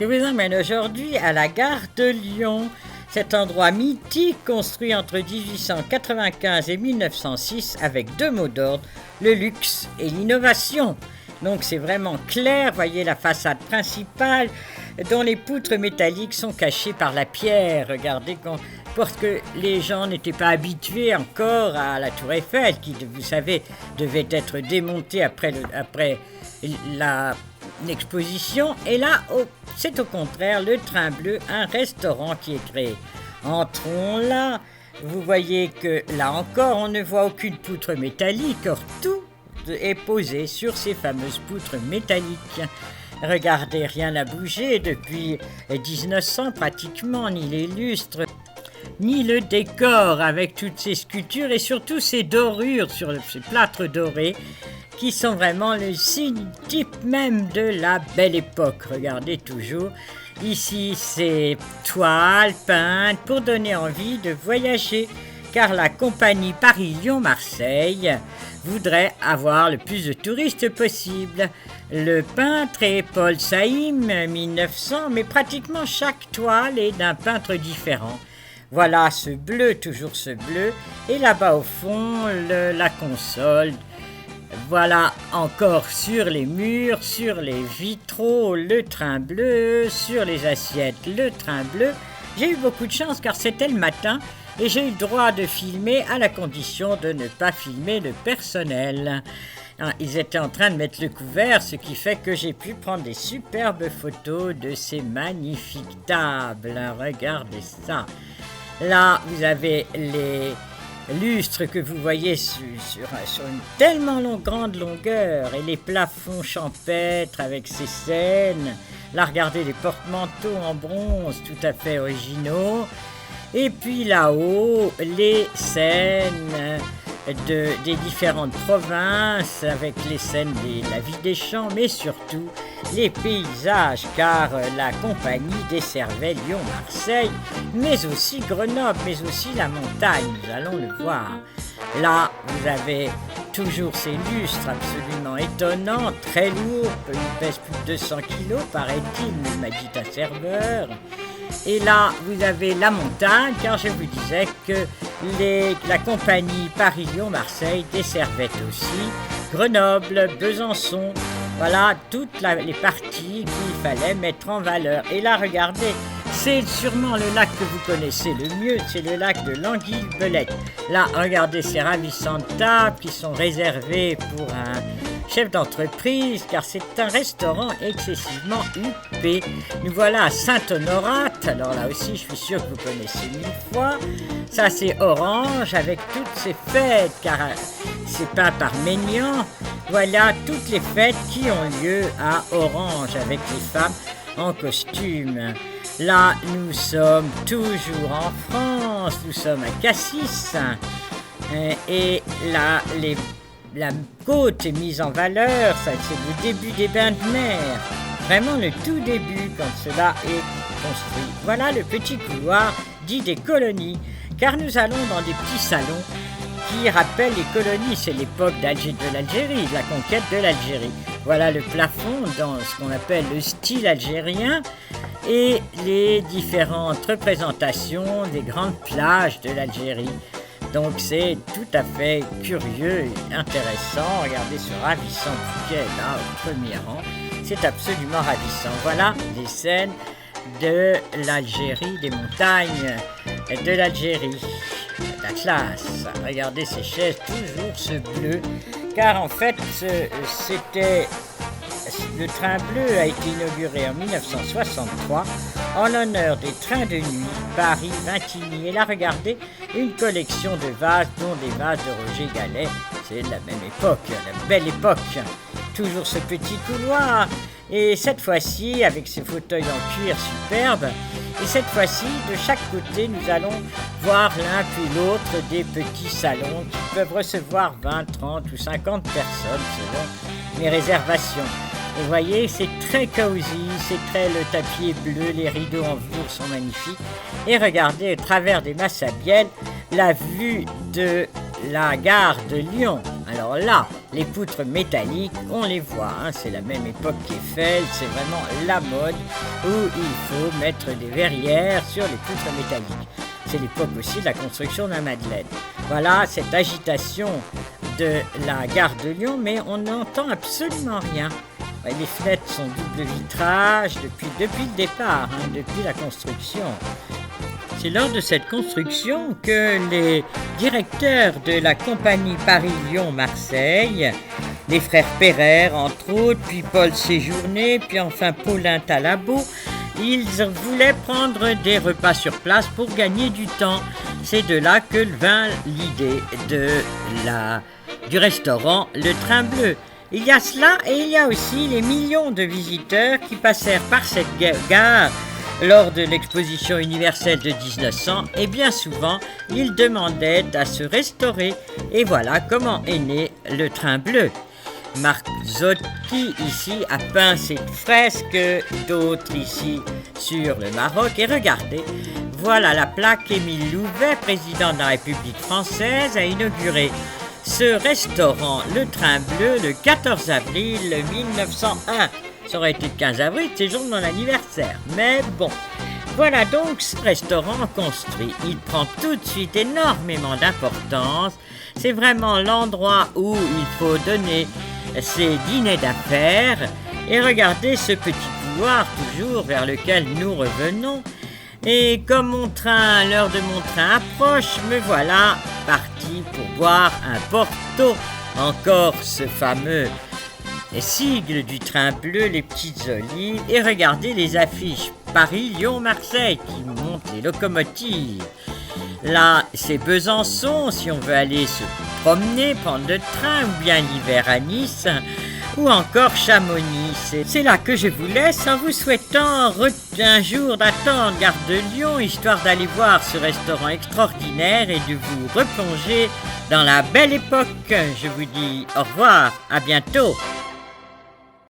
Je vous emmène aujourd'hui à la gare de Lyon. Cet endroit mythique construit entre 1895 et 1906 avec deux mots d'ordre, le luxe et l'innovation. Donc c'est vraiment clair, voyez la façade principale dont les poutres métalliques sont cachées par la pierre. Regardez parce que les gens n'étaient pas habitués encore à la tour Eiffel qui, vous savez, devait être démontée après l'exposition. Et là, c'est au contraire le Train Bleu, un restaurant qui est créé. Entrons là, vous voyez que là encore on ne voit aucune poutre métallique, or tout est posé sur ces fameuses poutres métalliques. Regardez, rien n'a bougé depuis 1900 pratiquement, ni les lustres, ni le décor avec toutes ces sculptures et surtout ces dorures sur ces plâtres dorés qui sont vraiment le signe type même de la belle époque. Regardez toujours, ici c'est toiles peintes pour donner envie de voyager car la compagnie Paris-Lyon-Marseille voudrait avoir le plus de touristes possible. Le peintre est Paul Saïm, 1900, mais pratiquement chaque toile est d'un peintre différent. Voilà ce bleu, toujours ce bleu, et là-bas au fond, la console. Voilà encore sur les murs, sur les vitraux, le Train Bleu, sur les assiettes, le Train Bleu. J'ai eu beaucoup de chance car c'était le matin et j'ai eu le droit de filmer à la condition de ne pas filmer le personnel. Ils étaient en train de mettre le couvert, ce qui fait que j'ai pu prendre des superbes photos de ces magnifiques tables. Regardez ça. Là, vous avez les lustres que vous voyez sur une tellement grande longueur et les plafonds champêtres avec ces scènes. Là, regardez les porte-manteaux en bronze tout à fait originaux. Et puis là-haut, les scènes des différentes provinces avec les scènes de la vie des champs, mais surtout les paysages, car la compagnie desservait Lyon-Marseille, mais aussi Grenoble, mais aussi la montagne, nous allons le voir. Là, vous avez toujours ces lustres absolument étonnants, très lourds, ils pèsent plus de 200 kilos, paraît-il, m'a dit un serveur. Et là, vous avez la montagne, car je vous disais que la compagnie Paris-Lyon-Marseille desservait aussi Grenoble, Besançon, voilà toutes les parties qu'il fallait mettre en valeur. Et là, regardez, c'est sûrement le lac que vous connaissez le mieux, c'est le lac de l'Anguille-Belette. Là, regardez ces ravissantes tables qui sont réservées pour un chef d'entreprise, car c'est un restaurant excessivement huppé. Nous voilà à Saint-Honorat, alors là aussi je suis sûr que vous connaissez 1000 fois. Ça c'est Orange avec toutes ces fêtes, car c'est peint par Maignan. Voilà toutes les fêtes qui ont lieu à Orange avec les femmes en costume. Là nous sommes toujours en France, nous sommes à Cassis, et là la côte est mise en valeur, ça c'est le début des bains de mer, vraiment le tout début quand cela est construit. Voilà le petit couloir dit des colonies, car nous allons dans des petits salons qui rappellent les colonies, c'est l'époque de l'Algérie, de la conquête de l'Algérie. Voilà le plafond dans ce qu'on appelle le style algérien et les différentes représentations des grandes plages de l'Algérie. Donc c'est tout à fait curieux et intéressant. Regardez ce ravissant bouquet là au premier rang. C'est absolument ravissant. Voilà les scènes de l'Algérie, des montagnes de l'Algérie. La classe. Regardez ces chaises, toujours ce bleu. Car en fait, le Train Bleu a été inauguré en 1963 en l'honneur des trains de nuit Paris-Vintigny. Et là, regardez, une collection de vases, dont des vases de Roger Gallet. C'est de la même époque, la belle époque. Toujours ce petit couloir. Et cette fois-ci, avec ces fauteuils en cuir superbes, et cette fois-ci, de chaque côté, nous allons voir l'un puis l'autre des petits salons qui peuvent recevoir 20, 30 ou 50 personnes selon mes réservations. Vous voyez, c'est très cosy, le tapis est bleu, les rideaux en velours sont magnifiques. Et regardez, au travers des masses à bielle, la vue de la gare de Lyon. Alors là, les poutres métalliques, on les voit, hein, c'est la même époque qu'Eiffel, c'est vraiment la mode où il faut mettre des verrières sur les poutres métalliques. C'est l'époque aussi de la construction de la Madeleine. Voilà cette agitation de la gare de Lyon, mais on n'entend absolument rien. Les fenêtres sont double vitrage depuis le départ, hein, depuis la construction. C'est lors de cette construction que les directeurs de la compagnie Paris-Lyon-Marseille, les frères Pereire entre autres, puis Paul Séjourné, puis enfin Paulin Talabot, ils voulaient prendre des repas sur place pour gagner du temps. C'est de là que vint l'idée du restaurant Le Train Bleu. Il y a cela et il y a aussi les millions de visiteurs qui passèrent par cette gare lors de l'exposition universelle de 1900 et bien souvent, ils demandaient à se restaurer. Et voilà comment est né le Train Bleu. Marc Zotti ici a peint cette fresque, d'autres ici sur le Maroc. Et regardez, voilà la plaque. Émile Louvet, président de la République française, a inauguré ce restaurant, le Train Bleu, le 14 avril 1901. Ça aurait été le 15 avril, c'est le jour de mon anniversaire. Mais bon, voilà donc ce restaurant construit. Il prend tout de suite énormément d'importance. C'est vraiment l'endroit où il faut donner ses dîners d'affaires. Et regardez ce petit couloir toujours vers lequel nous revenons. Et comme l'heure de mon train approche, me voilà parti pour boire un Porto. Encore ce fameux sigle du Train Bleu, les petites olives. Et regardez les affiches Paris-Lyon-Marseille qui montrent les locomotives. Là, c'est Besançon si on veut aller se promener, prendre le train, ou bien l'hiver à Nice, ou encore Chamonix. C'est là que je vous laisse en vous souhaitant un jour d'attendre Gare de Lyon, histoire d'aller voir ce restaurant extraordinaire et de vous replonger dans la belle époque. Je vous dis au revoir, à bientôt.